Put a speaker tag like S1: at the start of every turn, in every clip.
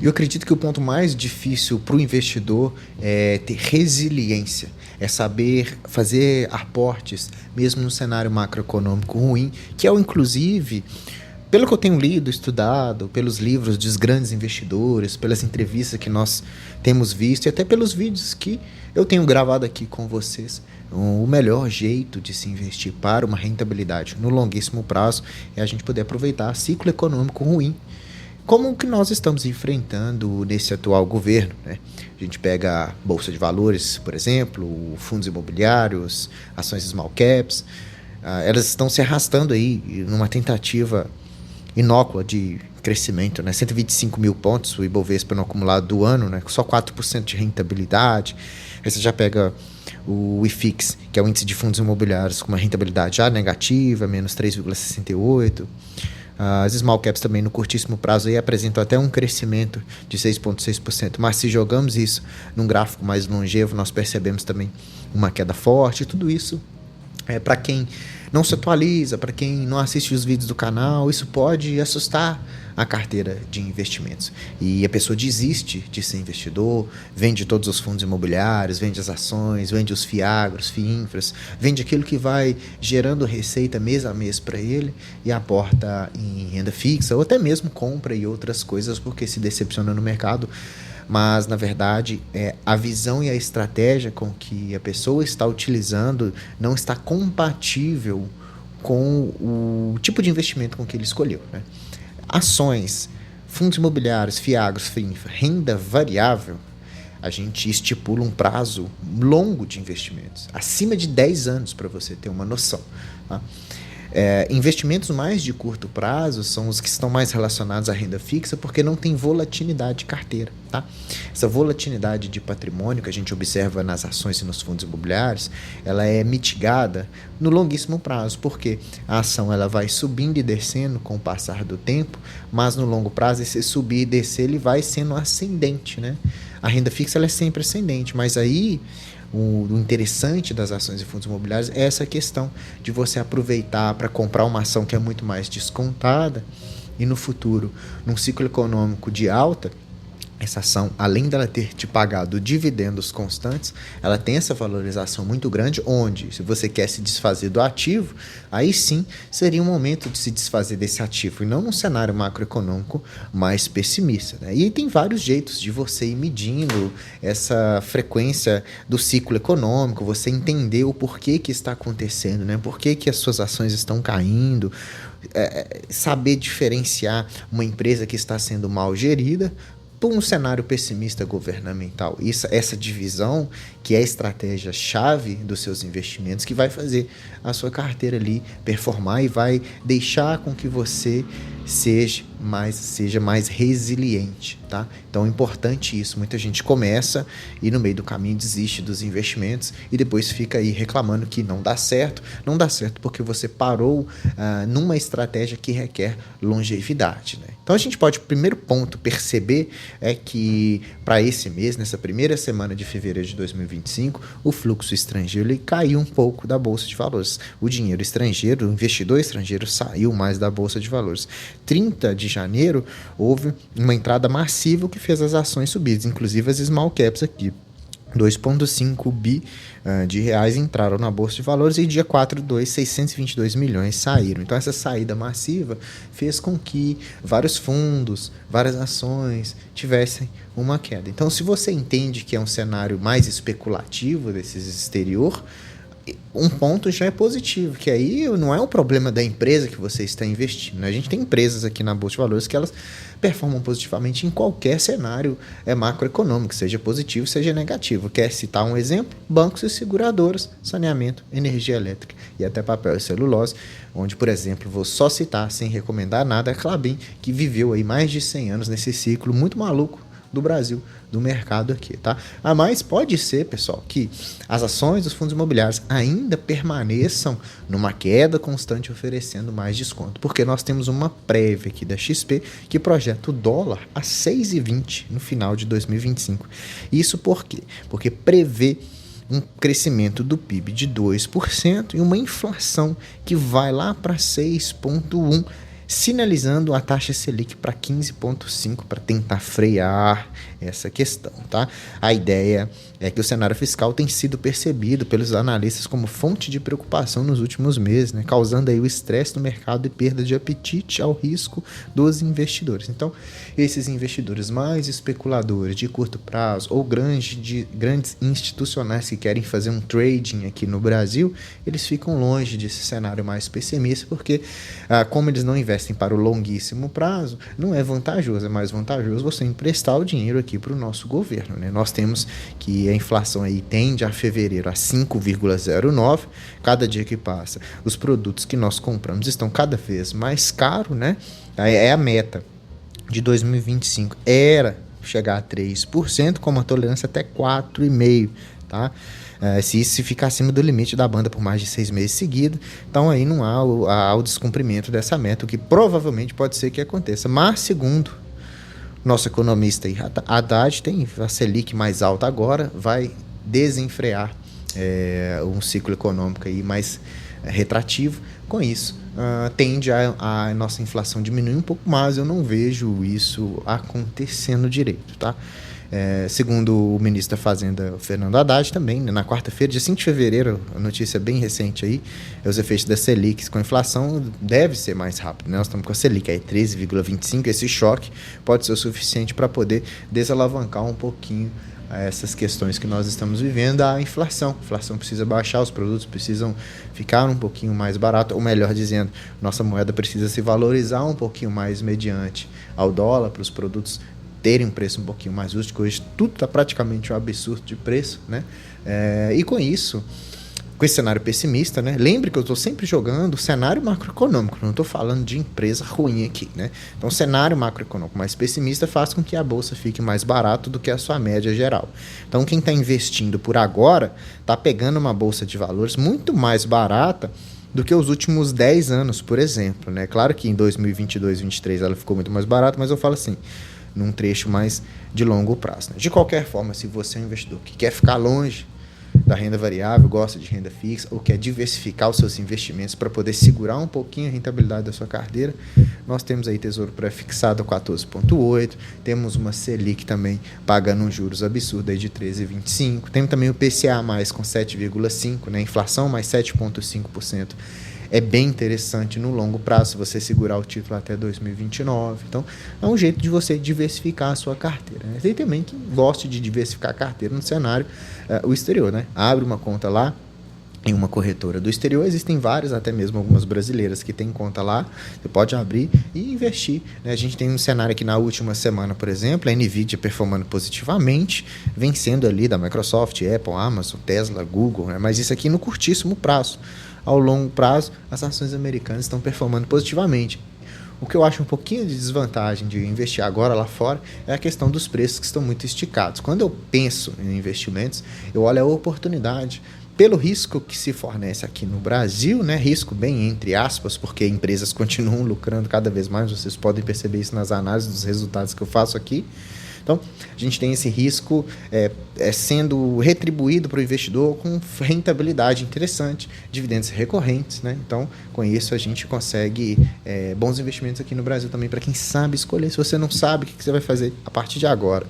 S1: Eu acredito que o ponto mais difícil para o investidor é ter resiliência, é saber fazer aportes, mesmo no cenário macroeconômico ruim, que é o inclusive, pelo que eu tenho lido, estudado, pelos livros dos grandes investidores, pelas entrevistas que nós temos visto e até pelos vídeos que eu tenho gravado aqui com vocês, o melhor jeito de se investir para uma rentabilidade no longuíssimo prazo é a gente poder aproveitar ciclo econômico ruim, como o que nós estamos enfrentando nesse atual governo, né? A gente pega a Bolsa de Valores, por exemplo, fundos imobiliários, ações small caps, elas estão se arrastando aí numa tentativa inócua de crescimento, né? 125 mil pontos o Ibovespa no acumulado do ano, né? Só 4% de rentabilidade. Aí você já pega o IFIX, que é o índice de fundos imobiliários com uma rentabilidade já negativa, menos 3,68%. As small caps também no curtíssimo prazo aí apresentam até um crescimento de 6,6%, mas se jogamos isso num gráfico mais longevo, nós percebemos também uma queda forte. Tudo isso para quem não se atualiza, para quem não assiste os vídeos do canal, isso pode assustar a carteira de investimentos. E a pessoa desiste de ser investidor, vende todos os fundos imobiliários, vende as ações, vende os fiagros, fiinfras, vende aquilo que vai gerando receita mês a mês para ele e aporta em renda fixa ou até mesmo compra e outras coisas porque se decepciona no mercado. Mas, na verdade, a visão e a estratégia com que a pessoa está utilizando não está compatível com o tipo de investimento com que ele escolheu, né? Ações, fundos imobiliários, fiagros, FIINFRA, renda variável, a gente estipula um prazo longo de investimentos, acima de 10 anos para você ter uma noção, tá? Investimentos mais de curto prazo são os que estão mais relacionados à renda fixa porque não tem volatilidade de carteira, tá? Essa volatilidade de patrimônio que a gente observa nas ações e nos fundos imobiliários, ela é mitigada no longuíssimo prazo, porque a ação ela vai subindo e descendo com o passar do tempo, mas no longo prazo esse subir e descer ele vai sendo ascendente, né? A renda fixa ela é sempre ascendente, mas aí o interessante das ações e fundos imobiliários é essa questão de você aproveitar para comprar uma ação que é muito mais descontada e no futuro, num ciclo econômico de alta, essa ação, além dela ter te pagado dividendos constantes, ela tem essa valorização muito grande, onde, se você quer se desfazer do ativo, aí sim seria um momento de se desfazer desse ativo, e não num cenário macroeconômico mais pessimista, né? E tem vários jeitos de você ir medindo essa frequência do ciclo econômico, você entender o porquê que está acontecendo, né? Por que as suas ações estão caindo, saber diferenciar uma empresa que está sendo mal gerida por um cenário pessimista governamental. Essa divisão, que é a estratégia-chave dos seus investimentos, que vai fazer a sua carteira ali performar e vai deixar com que você seja mais resiliente, tá? Então é importante isso. Muita gente começa e no meio do caminho desiste dos investimentos e depois fica aí reclamando que não dá certo. Não dá certo porque você parou numa estratégia que requer longevidade, né? Então a gente pode, primeiro ponto, perceber é que para esse mês, nessa primeira semana de fevereiro de 2025, o fluxo estrangeiro ele caiu um pouco da Bolsa de Valores. O dinheiro estrangeiro, o investidor estrangeiro saiu mais da Bolsa de Valores. 30 de janeiro, houve uma entrada massiva que fez as ações subirem, inclusive as small caps aqui. 2,5 bi de reais entraram na Bolsa de Valores e dia 4/2, 622 milhões saíram. Então essa saída massiva fez com que vários fundos, várias ações tivessem uma queda. Então se você entende que é um cenário mais especulativo desses exterior, um ponto já é positivo, que aí não é o problema da empresa que você está investindo, né? A gente tem empresas aqui na Bolsa de Valores que elas performam positivamente em qualquer cenário macroeconômico, seja positivo, seja negativo. Quer citar um exemplo? Bancos e seguradoras, saneamento, energia elétrica e até papel e celulose, onde, por exemplo, vou só citar, sem recomendar nada, a Klabin, que viveu aí mais de 100 anos nesse ciclo muito maluco do Brasil, do mercado aqui, tá? Mas pode ser, pessoal, que as ações dos fundos imobiliários ainda permaneçam numa queda constante, oferecendo mais desconto, porque nós temos uma prévia aqui da XP que projeta o dólar a 6,20 no final de 2025. Isso por quê? Porque prevê um crescimento do PIB de 2% e uma inflação que vai lá para 6,1%. sinalizando a taxa Selic para 15,5% para tentar frear essa questão, tá? A ideia é que o cenário fiscal tem sido percebido pelos analistas como fonte de preocupação nos últimos meses, né? Causando aí o estresse no mercado e perda de apetite ao risco dos investidores. Então, esses investidores mais especuladores de curto prazo ou grandes institucionais que querem fazer um trading aqui no Brasil, eles ficam longe desse cenário mais pessimista, porque como eles não investem para o longuíssimo prazo, não é vantajoso, é mais vantajoso você emprestar o dinheiro aqui para o nosso governo, né? Nós temos que a inflação aí tende a fevereiro a 5,09%, cada dia que passa, os produtos que nós compramos estão cada vez mais caros, né? É a meta de 2025 era chegar a 3%, com uma tolerância até 4,5%, tá? Se isso ficar acima do limite da banda por mais de 6 meses seguidos, então aí não há o descumprimento dessa meta, o que provavelmente pode ser que aconteça. Mas, segundo nosso economista Haddad, tem a Selic mais alta agora, vai desenfrear um ciclo econômico aí mais retrativo. Com isso, tende a nossa inflação diminuir um pouco, mas eu não vejo isso acontecendo direito, tá? Segundo o ministro da Fazenda, Fernando Haddad, também, né, na quarta-feira, dia 5 de fevereiro, a notícia bem recente aí, os efeitos da Selic com a inflação deve ser mais rápido, né? Nós estamos com a Selic aí 13,25%, esse choque pode ser o suficiente para poder desalavancar um pouquinho essas questões que nós estamos vivendo. A inflação precisa baixar, os produtos precisam ficar um pouquinho mais baratos, ou melhor dizendo, nossa moeda precisa se valorizar um pouquinho mais mediante ao dólar, para os produtos terem um preço um pouquinho mais justo, que hoje tudo está praticamente um absurdo de preço, né? E com isso, com esse cenário pessimista, né? Lembre que eu estou sempre jogando o cenário macroeconômico, não estou falando de empresa ruim aqui, né? Então, o cenário macroeconômico mais pessimista faz com que a bolsa fique mais barato do que a sua média geral. Então, quem está investindo por agora está pegando uma bolsa de valores muito mais barata do que os últimos 10 anos, por exemplo, né? Claro que em 2022, 2023 ela ficou muito mais barata, mas eu falo assim, num trecho mais de longo prazo, né? De qualquer forma, se você é um investidor que quer ficar longe da renda variável, gosta de renda fixa ou quer diversificar os seus investimentos para poder segurar um pouquinho a rentabilidade da sua carteira, nós temos aí Tesouro Pré-fixado a 14,8%, temos uma Selic também pagando juros absurdos aí de 13,25%, temos também o PCA mais com 7,5%, né? Inflação mais 7,5%. É bem interessante no longo prazo, se você segurar o título até 2029. Então, é um jeito de você diversificar a sua carteira, né? Tem também quem gosta de diversificar a carteira no cenário o exterior, né? Abre uma conta lá em uma corretora do exterior, existem várias, até mesmo algumas brasileiras que têm conta lá, você pode abrir e investir, né? A gente tem um cenário aqui na última semana, por exemplo, a Nvidia performando positivamente, vencendo ali da Microsoft, Apple, Amazon, Tesla, Google, né? Mas isso aqui no curtíssimo prazo. Ao longo prazo, as ações americanas estão performando positivamente. O que eu acho um pouquinho de desvantagem de investir agora lá fora é a questão dos preços que estão muito esticados. Quando eu penso em investimentos, eu olho a oportunidade pelo risco que se fornece aqui no Brasil, né? Risco bem entre aspas, porque empresas continuam lucrando cada vez mais, vocês podem perceber isso nas análises dos resultados que eu faço aqui. Então, a gente tem esse risco sendo retribuído para o investidor com rentabilidade interessante, dividendos recorrentes, né? Então, com isso, a gente consegue bons investimentos aqui no Brasil também, para quem sabe escolher. Se você não sabe, o que você vai fazer a partir de agora?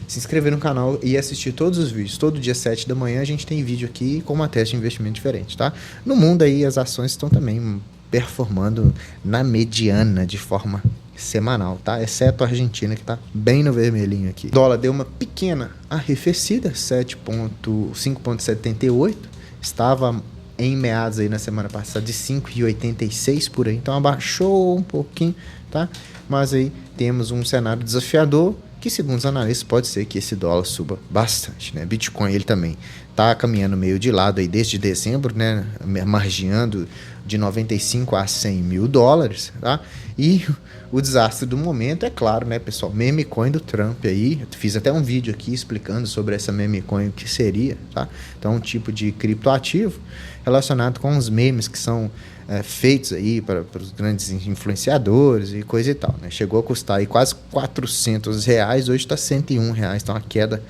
S1: Se inscrever no canal e assistir todos os vídeos. Todo dia 7 da manhã a gente tem vídeo aqui com uma tese de investimento diferente, tá? No mundo aí, as ações estão também performando na mediana de forma semanal, tá? Exceto a Argentina, que tá bem no vermelhinho aqui. O dólar deu uma pequena arrefecida, 5,78. Estava em meados aí na semana passada de 5,86 por aí. Então abaixou um pouquinho, tá? Mas aí temos um cenário desafiador, que segundo os analistas pode ser que esse dólar suba bastante, né? Bitcoin ele também tá caminhando meio de lado aí desde dezembro, né? Margeando de 95 a 100 mil dólares, tá? E o desastre do momento, é claro, né, pessoal? Meme coin do Trump aí. Eu fiz até um vídeo aqui explicando sobre essa meme coin, o que seria, tá? Então, um tipo de criptoativo relacionado com os memes que são feitos aí para os grandes influenciadores e coisa e tal, né? Chegou a custar aí quase R$400, hoje está R$101, então uma queda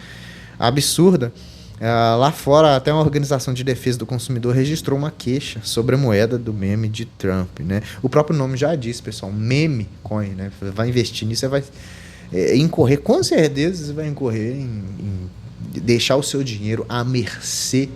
S1: absurda. Lá fora, até uma organização de defesa do consumidor registrou uma queixa sobre a moeda do meme de Trump, né? O próprio nome já diz, pessoal, meme coin, né? Você vai investir nisso, você vai incorrer, com certeza você vai incorrer em deixar o seu dinheiro à mercê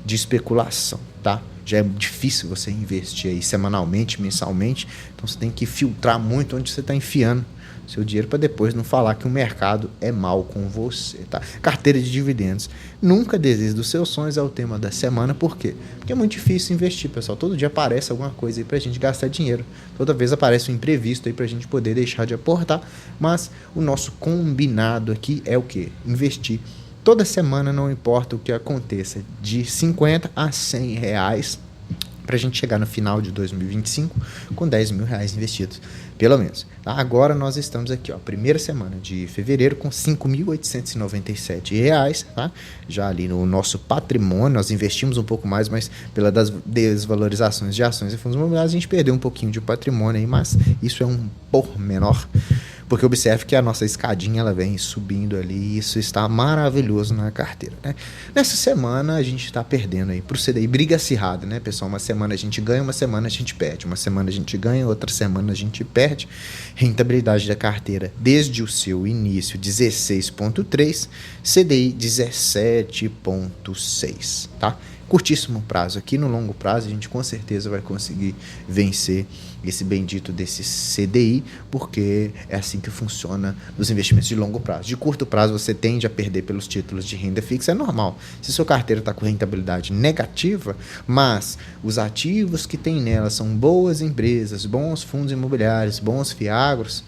S1: de especulação, tá? Já é difícil você investir aí semanalmente, mensalmente, então você tem que filtrar muito onde você está enfiando seu dinheiro para depois não falar que o mercado é mal com você, tá? Carteira de dividendos. Nunca desista dos seus sonhos é o tema da semana, por quê? Porque é muito difícil investir, pessoal. Todo dia aparece alguma coisa aí pra gente gastar dinheiro. Toda vez aparece um imprevisto aí pra gente poder deixar de aportar, mas o nosso combinado aqui é o quê? Investir toda semana, não importa o que aconteça, de 50 a 100 reais, para a gente chegar no final de 2025 com 10 mil reais investidos, pelo menos. Tá? Agora nós estamos aqui, ó, primeira semana de fevereiro com 5.897 reais, tá? Já ali no nosso patrimônio, nós investimos um pouco mais, mas pela desvalorizações de ações e fundos imobiliários, a gente perdeu um pouquinho de patrimônio aí, mas isso é um pormenor. Porque observe que a nossa escadinha ela vem subindo ali e isso está maravilhoso na carteira, né? Nessa semana a gente está perdendo aí para o CDI, briga acirrada, né, pessoal? Uma semana a gente ganha, uma semana a gente perde. Uma semana a gente ganha, outra semana a gente perde. Rentabilidade da carteira desde o seu início 16,3, CDI 17,6, tá? Curtíssimo prazo. Aqui no longo prazo a gente com certeza vai conseguir vencer esse bendito desse CDI, porque é assim que funciona nos investimentos de longo prazo. De curto prazo você tende a perder pelos títulos de renda fixa, é normal. Se sua carteira está com rentabilidade negativa, mas os ativos que tem nela são boas empresas, bons fundos imobiliários, bons fiagros,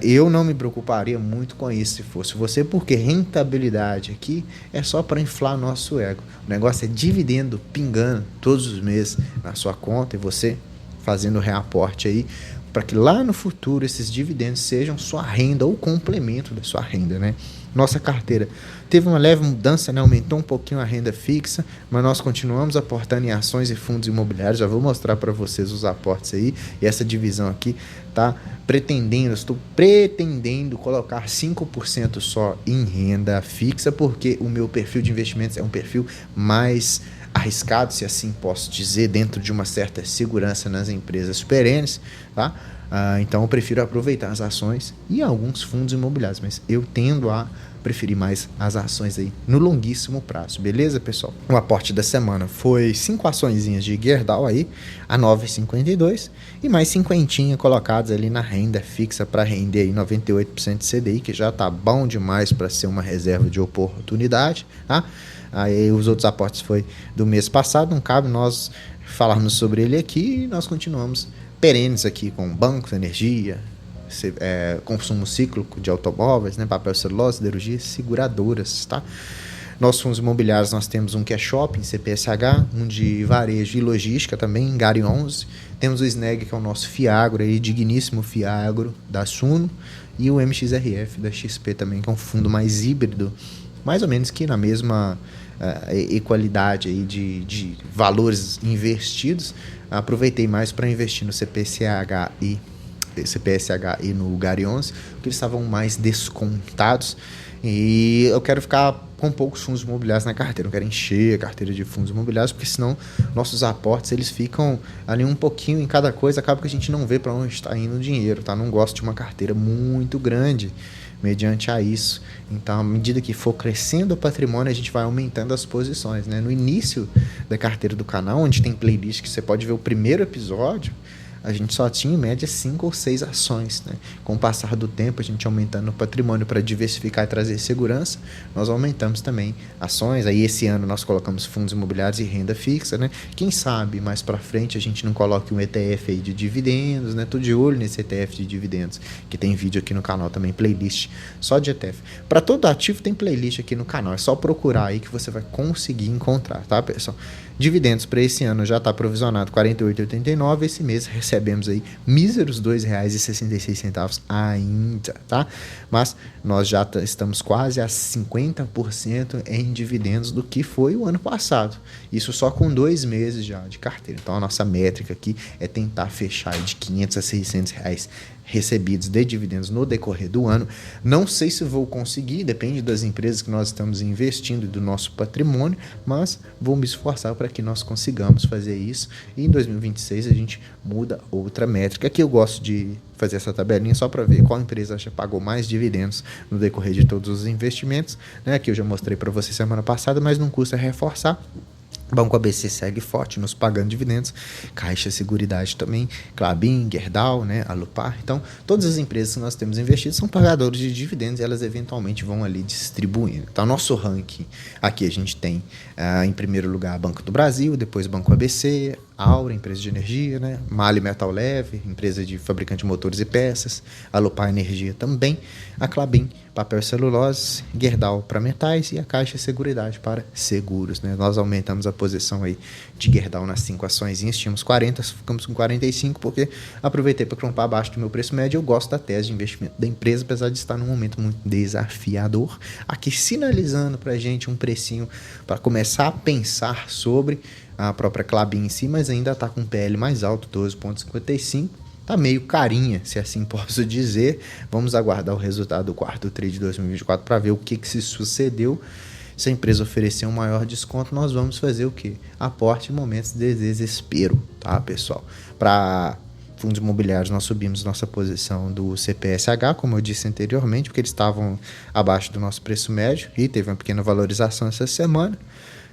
S1: eu não me preocuparia muito com isso se fosse você, porque rentabilidade aqui é só para inflar nosso ego. O negócio é dividendo pingando todos os meses na sua conta e você fazendo reaporte aí, para que lá no futuro esses dividendos sejam sua renda ou complemento da sua renda, né? Nossa carteira teve uma leve mudança, né? Aumentou um pouquinho a renda fixa, mas nós continuamos aportando em ações e fundos imobiliários. Já vou mostrar para vocês os aportes aí, e essa divisão aqui tá estou pretendendo colocar 5% só em renda fixa, porque o meu perfil de investimentos é um perfil mais arriscado, se assim posso dizer, dentro de uma certa segurança nas empresas perenes, tá? Então eu prefiro aproveitar as ações e alguns fundos imobiliários, mas eu tendo a preferir mais as ações aí no longuíssimo prazo, beleza, pessoal? O aporte da semana foi 5 açõezinhas de Gerdau aí, a 9,52 e mais 50 colocados ali na renda fixa para render aí 98% de CDI, que já tá bom demais para ser uma reserva de oportunidade, tá? Aí os outros aportes foi do mês passado, não cabe nós falarmos sobre ele aqui, e nós continuamos perenes aqui com bancos, energia, consumo cíclico de automóveis, né, papel celulose, siderurgia, seguradoras, tá? Nossos fundos imobiliários nós temos um que é shopping, CPSH, um de varejo e logística também, Gari 11, temos o SNEG, que é o nosso fiagro aí, digníssimo fiagro da Suno, e o MXRF da XP também, que é um fundo mais híbrido, mais ou menos que na mesma equalidade aí de valores investidos. Aproveitei mais para investir no CPSH e no Gari 11, porque eles estavam mais descontados, e eu quero ficar com poucos fundos imobiliários na carteira, não quero encher a carteira de fundos imobiliários, porque senão nossos aportes eles ficam ali um pouquinho em cada coisa, acaba que a gente não vê para onde está indo o dinheiro, tá? Não gosto de uma carteira muito grande mediante a isso. Então, à medida que for crescendo o patrimônio, a gente vai aumentando as posições, né? No início da carteira do canal, onde tem playlist que você pode ver o primeiro episódio, a gente só tinha em média 5 ou 6 ações, né? Com o passar do tempo, a gente aumentando o patrimônio para diversificar e trazer segurança, nós aumentamos também ações. Aí esse ano nós colocamos fundos imobiliários e renda fixa, né? Quem sabe mais para frente a gente não coloque um ETF aí de dividendos, né? Tô de olho nesse ETF de dividendos, que tem vídeo aqui no canal também, playlist só de ETF. Para todo ativo tem playlist aqui no canal, é só procurar aí que você vai conseguir encontrar, tá, pessoal? Dividendos para esse ano já está provisionado R$ 48,89. Esse mês recebemos aí míseros R$ 2,66 ainda, tá? Mas nós já estamos quase a 50% em dividendos do que foi o ano passado. Isso só com 2 meses já de carteira. Então a nossa métrica aqui é tentar fechar de R$ 500 a R$ 600 recebidos de dividendos no decorrer do ano. Não sei se vou conseguir, depende das empresas que nós estamos investindo e do nosso patrimônio, mas vou me esforçar para que nós consigamos fazer isso. E em 2026 a gente muda outra métrica. Aqui eu gosto de fazer essa tabelinha só para ver qual empresa já pagou mais dividendos no decorrer de todos os investimentos, né? Aqui eu já mostrei para você semana passada, mas não custa reforçar. Banco ABC segue forte nos pagando dividendos, Caixa Seguridade também, Klabin, Gerdau, né, Alupar. Então, todas as empresas que nós temos investido são pagadores de dividendos e elas eventualmente vão ali distribuindo. Então, nosso ranking, aqui a gente tem em primeiro lugar Banco do Brasil, depois Banco ABC, Aura, empresa de energia, né, Mali Metal Leve, empresa de fabricante de motores e peças, Alupar Energia também, a Klabin, papel e celulose, Gerdau para metais e a Caixa Seguridade para seguros, né? Nós aumentamos a posição aí de Gerdau nas 5 açõezinhas, tínhamos 40, ficamos com 45 porque aproveitei para comprar abaixo do meu preço médio. Eu gosto da tese de investimento da empresa, apesar de estar num momento muito desafiador, aqui sinalizando para a gente um precinho para começar a pensar sobre a própria Klabin em si, mas ainda está com PL mais alto, 12,55. Tá meio carinha, se assim posso dizer. Vamos aguardar o resultado do quarto TRI de 2024 para ver o que se sucedeu. Se a empresa oferecer um maior desconto, nós vamos fazer o quê? Aporte em momentos de desespero, tá, pessoal? Para fundos imobiliários, nós subimos nossa posição do CPSH, como eu disse anteriormente, porque eles estavam abaixo do nosso preço médio e teve uma pequena valorização essa semana.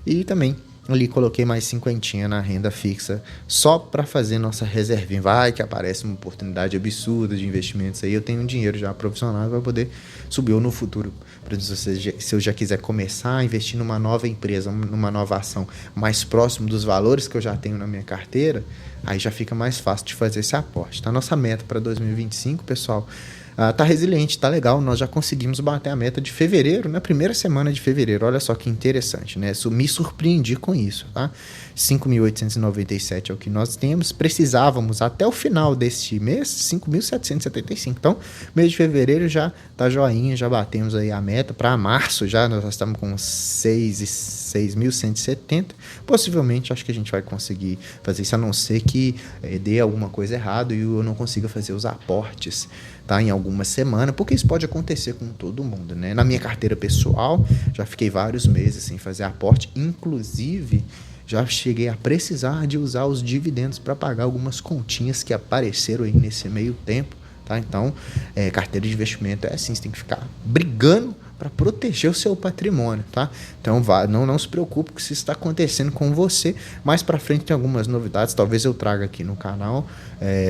S1: E também ali coloquei mais 50 na renda fixa só para fazer nossa reservinha. Vai que aparece uma oportunidade absurda de investimentos aí, eu tenho um dinheiro já provisionado para poder subir ou no futuro. Por exemplo, se eu já quiser começar a investir numa nova empresa, numa nova ação mais próximo dos valores que eu já tenho na minha carteira, aí já fica mais fácil de fazer esse aporte. Tá? Nossa meta para 2025, pessoal, tá resiliente, tá legal. Nós já conseguimos bater a meta de fevereiro, na primeira semana de fevereiro. Olha só que interessante, né? Me surpreendi com isso, tá? 5.897 é o que nós temos. Precisávamos até o final deste mês 5.775. Então, mês de fevereiro já tá joinha, já batemos aí a meta. Para março já nós estamos com 6.170. Possivelmente acho que a gente vai conseguir fazer isso, a não ser que dê alguma coisa errada e eu não consiga fazer os aportes, tá, em alguma semana, porque isso pode acontecer com todo mundo, né? Na minha carteira pessoal, já fiquei vários meses sem fazer aporte, inclusive já cheguei a precisar de usar os dividendos para pagar algumas continhas que apareceram aí nesse meio tempo, tá? Então, carteira de investimento é assim, você tem que ficar brigando para proteger o seu patrimônio, tá? Então não se preocupe que isso está acontecendo com você. Mais para frente tem algumas novidades, talvez eu traga aqui no canal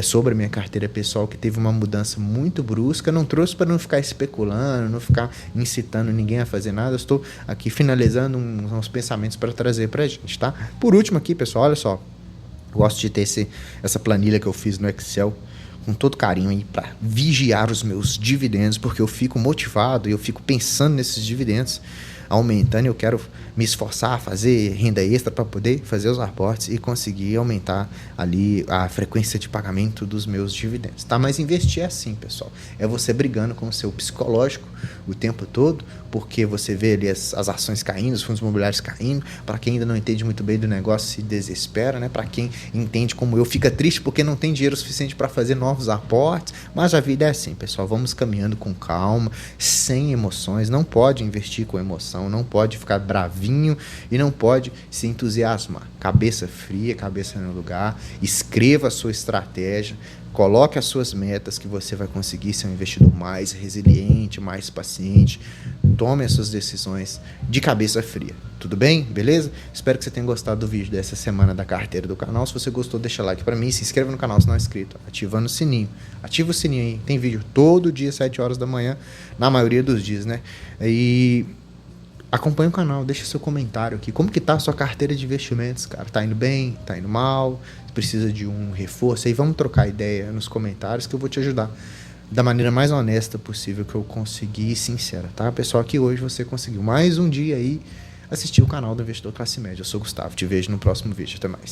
S1: sobre a minha carteira pessoal, que teve uma mudança muito brusca. Não trouxe para não ficar especulando, não ficar incitando ninguém a fazer nada. Eu estou aqui finalizando uns pensamentos para trazer para a gente, tá? Por último aqui, pessoal, olha só, gosto de ter essa planilha que eu fiz no Excel com todo carinho aí para vigiar os meus dividendos, porque eu fico motivado e eu fico pensando nesses dividendos aumentando, eu quero me esforçar a fazer renda extra para poder fazer os aportes e conseguir aumentar ali a frequência de pagamento dos meus dividendos, tá? Mas investir é assim, pessoal, é você brigando com o seu psicológico o tempo todo, porque você vê ali as ações caindo, os fundos imobiliários caindo. Para quem ainda não entende muito bem do negócio, se desespera, né? Para quem entende como eu, fica triste porque não tem dinheiro suficiente para fazer novos aportes. Mas a vida é assim, pessoal, vamos caminhando com calma, sem emoções. Não pode investir com emoção, não pode ficar bravinho e não pode se entusiasmar. Cabeça fria, cabeça no lugar, escreva a sua estratégia, coloque as suas metas, que você vai conseguir ser um investidor mais resiliente, mais paciente. Tome as suas decisões de cabeça fria. Tudo bem? Beleza? Espero que você tenha gostado do vídeo dessa semana da carteira do canal. Se você gostou, deixa like para mim, se inscreva no canal se não é inscrito, ativando o sininho. Ativa o sininho aí, tem vídeo todo dia, 7 horas da manhã, na maioria dos dias, né? E acompanha o canal, deixa seu comentário aqui. Como que tá a sua carteira de investimentos, cara? Tá indo bem? Tá indo mal? Precisa de um reforço? Aí vamos trocar ideia nos comentários que eu vou te ajudar da maneira mais honesta possível que eu consegui e sincera, tá? Pessoal, aqui hoje você conseguiu mais um dia aí assistir o canal do Investidor Classe Média. Eu sou o Gustavo, te vejo no próximo vídeo. Até mais.